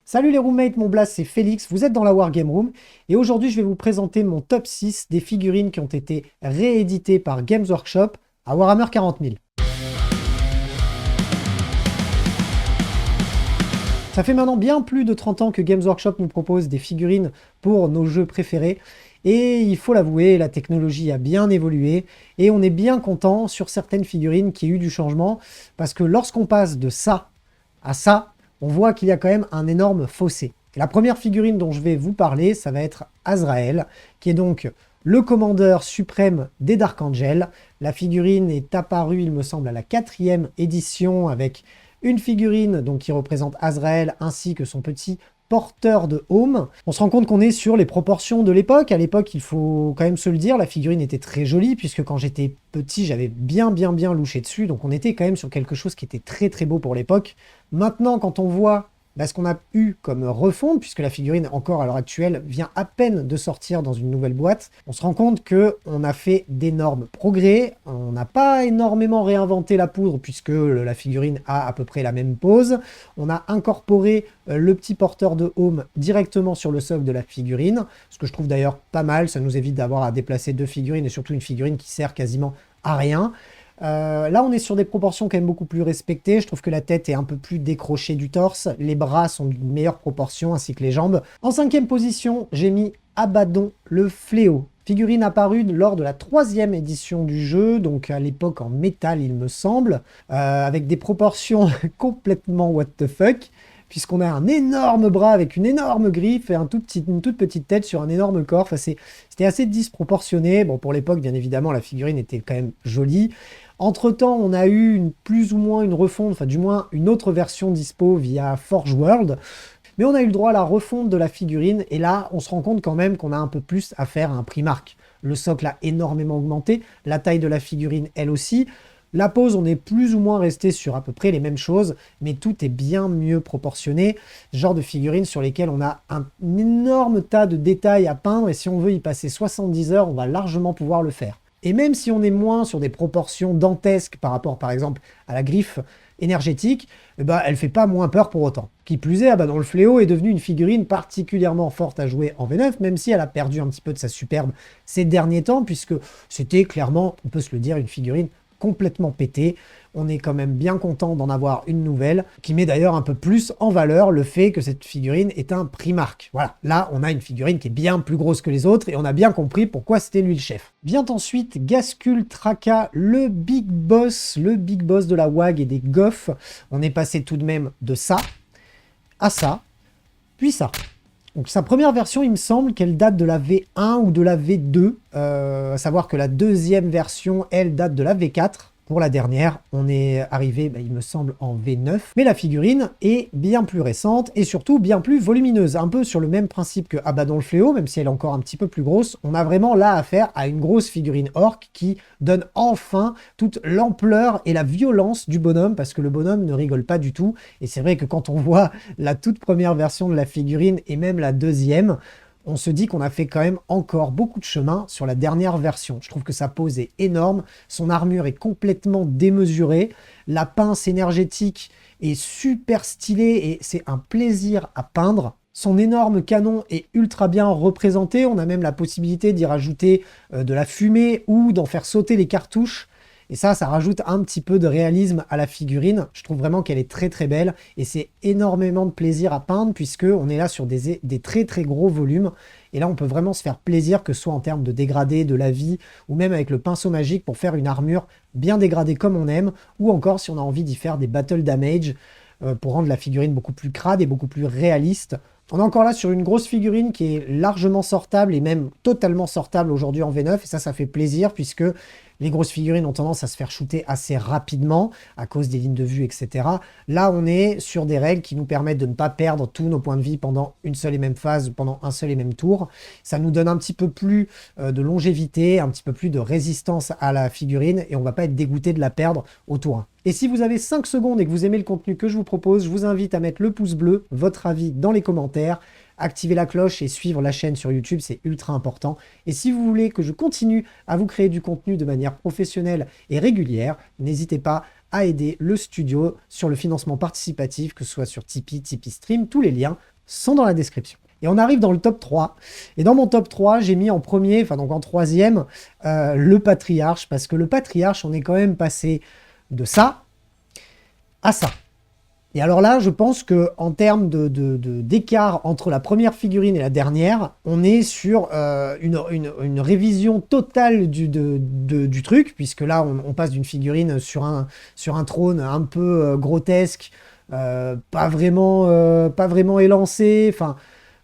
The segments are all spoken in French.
Salut les roommates, mon blast c'est Félix, vous êtes dans la Wargame Room et aujourd'hui je vais vous présenter mon top 6 des figurines qui ont été rééditées par Games Workshop à Warhammer 40 000. Ça fait maintenant bien plus de 30 ans que Games Workshop nous propose des figurines pour nos jeux préférés et il faut l'avouer, la technologie a bien évolué et on est bien content sur certaines figurines qu'il y ait eu du changement parce que lorsqu'on passe de ça à ça, on voit qu'il y a quand même un énorme fossé. La première figurine dont je vais vous parler, ça va être Azrael, qui est donc le commandeur suprême des Dark Angels. La figurine est apparue, il me semble, à la 4e édition, avec une figurine donc, qui représente Azrael, ainsi que son petit porteur de home. On se rend compte qu'on est sur les proportions de l'époque. À l'époque, il faut quand même se le dire, la figurine était très jolie, puisque quand j'étais petit, j'avais bien louché dessus, donc on était quand même sur quelque chose qui était très beau pour l'époque. Maintenant, quand on voit ce qu'on a eu comme refonte, puisque la figurine, encore à l'heure actuelle, vient à peine de sortir dans une nouvelle boîte, on se rend compte qu'on a fait d'énormes progrès. On n'a pas énormément réinventé la poudre, puisque la figurine a à peu près la même pose. On a incorporé le petit porteur de home directement sur le socle de la figurine, ce que je trouve d'ailleurs pas mal. Ça nous évite d'avoir à déplacer deux figurines, et surtout une figurine qui sert quasiment à rien. Là, on est sur des proportions quand même beaucoup plus respectées. Je trouve que la tête est un peu plus décrochée du torse. Les bras sont d'une meilleure proportion, ainsi que les jambes. En 5e position, j'ai mis Abaddon le Fléau. Figurine apparue lors de la 3e édition du jeu, donc à l'époque en métal, il me semble, avec des proportions complètement what the fuck, puisqu'on a un énorme bras avec une énorme griffe et une toute petite tête sur un énorme corps. Enfin, c'était assez disproportionné. Bon, pour l'époque, bien évidemment, la figurine était quand même jolie. Entre-temps, on a eu plus ou moins une refonte, enfin du moins une autre version dispo via Forge World, mais on a eu le droit à la refonte de la figurine, et là, on se rend compte quand même qu'on a un peu plus à faire à un Primark. Le socle a énormément augmenté, la taille de la figurine, elle aussi. La pose, on est plus ou moins resté sur à peu près les mêmes choses, mais tout est bien mieux proportionné. Genre de figurines sur lesquelles on a un énorme tas de détails à peindre, et si on veut y passer 70 heures, on va largement pouvoir le faire. Et même si on est moins sur des proportions dantesques par rapport, par exemple, à la griffe énergétique, elle fait pas moins peur pour autant. Qui plus est, Abaddon le Fléau est devenue une figurine particulièrement forte à jouer en V9, même si elle a perdu un petit peu de sa superbe ces derniers temps, puisque c'était clairement, on peut se le dire, une figurine complètement pétée. On est quand même bien content d'en avoir une nouvelle, qui met d'ailleurs un peu plus en valeur le fait que cette figurine est un Primark. Voilà, là on a une figurine qui est bien plus grosse que les autres, et on a bien compris pourquoi c'était lui le chef. Vient ensuite Ghazghkull Traka, le big boss de la WAG et des Goths. On est passé tout de même de ça, à ça, puis ça. Donc sa première version, il me semble qu'elle date de la V1 ou de la V2, à savoir que la deuxième version, elle, date de la V4. Pour la dernière, on est arrivé, il me semble, en V9. Mais la figurine est bien plus récente et surtout bien plus volumineuse. Un peu sur le même principe que Abaddon le Fléau, même si elle est encore un petit peu plus grosse. On a vraiment là affaire à une grosse figurine orc qui donne enfin toute l'ampleur et la violence du bonhomme, parce que le bonhomme ne rigole pas du tout. Et c'est vrai que quand on voit la toute première version de la figurine et même la deuxième, on se dit qu'on a fait quand même encore beaucoup de chemin sur la dernière version. Je trouve que sa pose est énorme, son armure est complètement démesurée, la pince énergétique est super stylée et c'est un plaisir à peindre. Son énorme canon est ultra bien représenté, on a même la possibilité d'y rajouter de la fumée ou d'en faire sauter les cartouches. Et ça rajoute un petit peu de réalisme à la figurine. Je trouve vraiment qu'elle est très belle et c'est énormément de plaisir à peindre, puisque on est là sur des très gros volumes. Et là, on peut vraiment se faire plaisir, que ce soit en termes de dégradé, de la vie, ou même avec le pinceau magique pour faire une armure bien dégradée comme on aime, ou encore si on a envie d'y faire des battle damage pour rendre la figurine beaucoup plus crade et beaucoup plus réaliste. On est encore là sur une grosse figurine qui est largement sortable et même totalement sortable aujourd'hui en V9, et ça fait plaisir, puisque les grosses figurines ont tendance à se faire shooter assez rapidement à cause des lignes de vue, etc. Là, on est sur des règles qui nous permettent de ne pas perdre tous nos points de vie pendant une seule et même phase, pendant un seul et même tour. Ça nous donne un petit peu plus de longévité, un petit peu plus de résistance à la figurine, et on ne va pas être dégoûté de la perdre au tour 1. Et si vous avez 5 secondes et que vous aimez le contenu que je vous propose, je vous invite à mettre le pouce bleu, votre avis dans les commentaires, activer la cloche et suivre la chaîne sur YouTube, c'est ultra important. Et si vous voulez que je continue à vous créer du contenu de manière professionnelle et régulière, n'hésitez pas à aider le studio sur le financement participatif, que ce soit sur Tipeee, Tipeee Stream, tous les liens sont dans la description. Et on arrive dans le top 3. Et dans mon top 3, j'ai mis en premier, enfin donc en troisième, le Patriarche, parce que le Patriarche, on est quand même passé de ça à ça. Et alors là, je pense qu'en termes d'écart entre la première figurine et la dernière, on est sur une révision totale du truc, puisque là, on passe d'une figurine sur un trône un peu grotesque, pas vraiment élancé, enfin,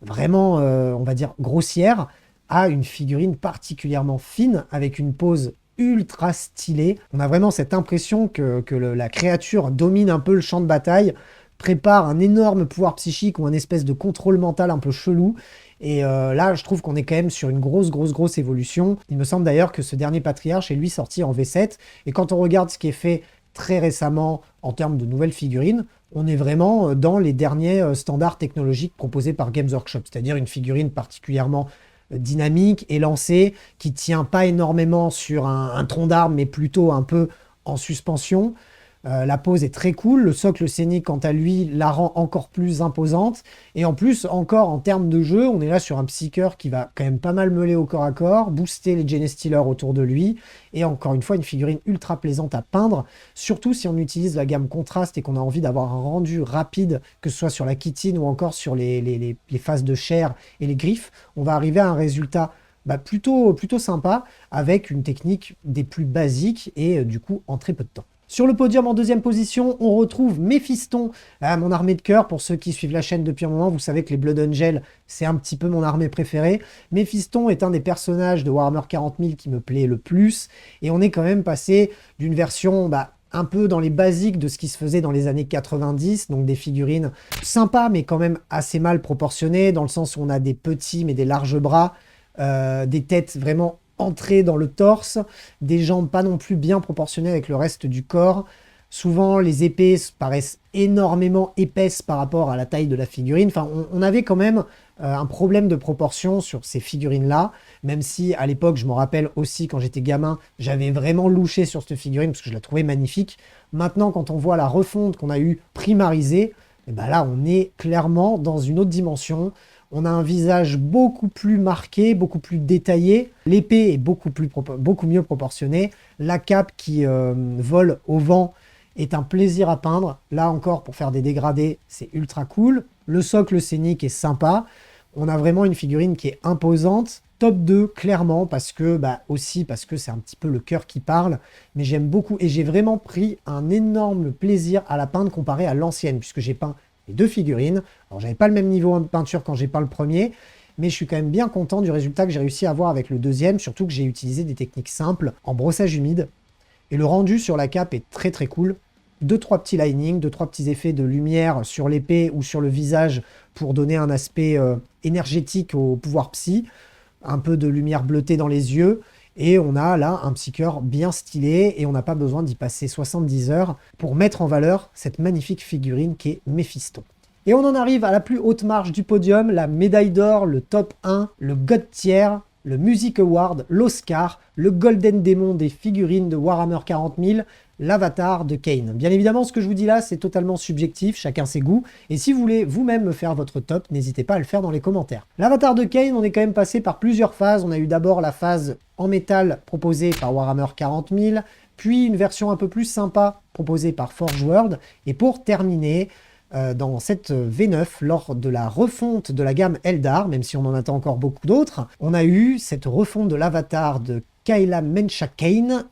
vraiment, on va dire, grossière, à une figurine particulièrement fine, avec une pose ultra stylée. On a vraiment cette impression que la créature domine un peu le champ de bataille, prépare un énorme pouvoir psychique ou un espèce de contrôle mental un peu chelou. Et là, je trouve qu'on est quand même sur une grosse évolution. Il me semble d'ailleurs que ce dernier Patriarche est lui sorti en V7. Et quand on regarde ce qui est fait très récemment en termes de nouvelles figurines, on est vraiment dans les derniers standards technologiques proposés par Games Workshop, c'est-à-dire une figurine particulièrement dynamique, élancée, qui tient pas énormément sur un tronc d'arbre, mais plutôt un peu en suspension. La pose est très cool, le socle scénique quant à lui la rend encore plus imposante, et en plus encore en termes de jeu, on est là sur un Psyker qui va quand même pas mal meuler au corps à corps, booster les Genestealers autour de lui, et encore une fois une figurine ultra plaisante à peindre, surtout si on utilise la gamme contraste et qu'on a envie d'avoir un rendu rapide, que ce soit sur la chitine ou encore sur les faces de chair et les griffes, on va arriver à un résultat plutôt sympa, avec une technique des plus basiques et du coup en très peu de temps. Sur le podium en deuxième position, on retrouve Méphiston, mon armée de cœur. Pour ceux qui suivent la chaîne depuis un moment, vous savez que les Blood Angels, c'est un petit peu mon armée préférée. Méphiston est un des personnages de Warhammer 40 000 qui me plaît le plus. Et on est quand même passé d'une version un peu dans les basiques de ce qui se faisait dans les années 90, donc des figurines sympas, mais quand même assez mal proportionnées, dans le sens où on a des petits mais des larges bras, des têtes vraiment entrée dans le torse, des jambes pas non plus bien proportionnées avec le reste du corps. Souvent, les épées paraissent énormément épaisses par rapport à la taille de la figurine. Enfin, on avait quand même un problème de proportion sur ces figurines-là, même si à l'époque, je me rappelle aussi quand j'étais gamin, j'avais vraiment louché sur cette figurine parce que je la trouvais magnifique. Maintenant, quand on voit la refonte qu'on a eu primarisée, et là, on est clairement dans une autre dimension. On a un visage beaucoup plus marqué, beaucoup plus détaillé. L'épée est beaucoup mieux proportionnée. La cape qui vole au vent est un plaisir à peindre. Là encore, pour faire des dégradés, c'est ultra cool. Le socle scénique est sympa. On a vraiment une figurine qui est imposante. Top 2, clairement, parce que c'est un petit peu le cœur qui parle. Mais j'aime beaucoup et j'ai vraiment pris un énorme plaisir à la peindre comparé à l'ancienne, puisque j'ai peint les deux figurines. Alors, j'avais pas le même niveau de peinture quand j'ai peint le premier, mais je suis quand même bien content du résultat que j'ai réussi à avoir avec le deuxième, surtout que j'ai utilisé des techniques simples en brossage humide. Et le rendu sur la cape est très cool. 2-3 petits linings, 2-3 petits effets de lumière sur l'épée ou sur le visage pour donner un aspect énergétique au pouvoir psy. Un peu de lumière bleutée dans les yeux. Et on a là un Psyker bien stylé et on n'a pas besoin d'y passer 70 heures pour mettre en valeur cette magnifique figurine qui est Méphiston. Et on en arrive à la plus haute marche du podium, la médaille d'or, le top 1, le God Tier, le Music Award, l'Oscar, le Golden Démon des figurines de Warhammer 40 000, l'avatar de Kane. Bien évidemment, ce que je vous dis là, c'est totalement subjectif, chacun ses goûts. Et si vous voulez vous-même me faire votre top, n'hésitez pas à le faire dans les commentaires. L'avatar de Kane, on est quand même passé par plusieurs phases. On a eu d'abord la phase en métal proposée par Warhammer 40 000, puis une version un peu plus sympa proposée par Forge World. Et pour terminer, dans cette V9, lors de la refonte de la gamme Eldar, même si on en attend encore beaucoup d'autres, on a eu cette refonte de l'avatar de Kayla Mencha Kane,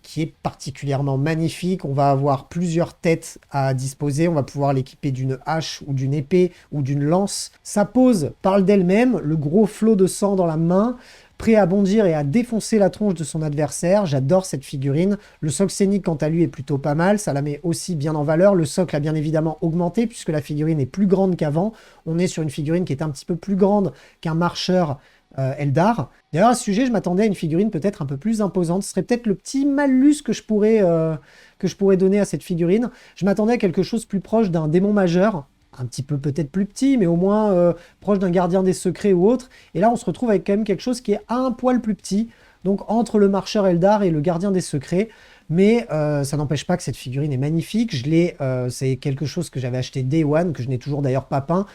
qui est particulièrement magnifique. On va avoir plusieurs têtes à disposer. On va pouvoir l'équiper d'une hache ou d'une épée ou d'une lance. Sa pose parle d'elle-même, le gros flot de sang dans la main, prêt à bondir et à défoncer la tronche de son adversaire. J'adore cette figurine. Le socle scénique, quant à lui, est plutôt pas mal. Ça la met aussi bien en valeur. Le socle a bien évidemment augmenté puisque la figurine est plus grande qu'avant. On est sur une figurine qui est un petit peu plus grande qu'un marcheur Eldar. D'ailleurs, à ce sujet, je m'attendais à une figurine peut-être un peu plus imposante. Ce serait peut-être le petit malus que je pourrais donner à cette figurine. Je m'attendais à quelque chose plus proche d'un démon majeur, un petit peu peut-être plus petit, mais au moins proche d'un gardien des secrets ou autre. Et là, on se retrouve avec quand même quelque chose qui est un poil plus petit, donc entre le marcheur Eldar et le gardien des secrets. Mais ça n'empêche pas que cette figurine est magnifique. C'est quelque chose que j'avais acheté Day One, que je n'ai toujours d'ailleurs pas peint.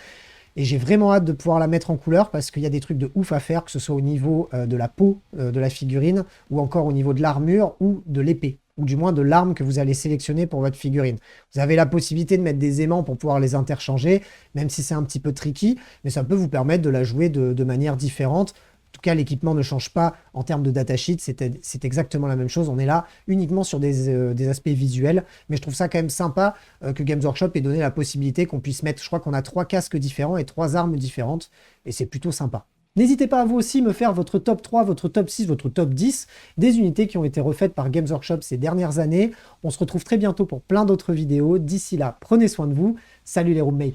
Et j'ai vraiment hâte de pouvoir la mettre en couleur parce qu'il y a des trucs de ouf à faire, que ce soit au niveau de la peau de la figurine, ou encore au niveau de l'armure ou de l'épée, ou du moins de l'arme que vous allez sélectionner pour votre figurine. Vous avez la possibilité de mettre des aimants pour pouvoir les interchanger, même si c'est un petit peu tricky, mais ça peut vous permettre de la jouer de manière différente. En tout cas, l'équipement ne change pas en termes de datasheet, c'est exactement la même chose. On est là uniquement sur des aspects visuels, mais je trouve ça quand même sympa que Games Workshop ait donné la possibilité qu'on puisse mettre, je crois qu'on a 3 casques différents et 3 armes différentes, et c'est plutôt sympa. N'hésitez pas à vous aussi me faire votre top 3, votre top 6, votre top 10 des unités qui ont été refaites par Games Workshop ces dernières années. On se retrouve très bientôt pour plein d'autres vidéos. D'ici là, prenez soin de vous. Salut les roommates!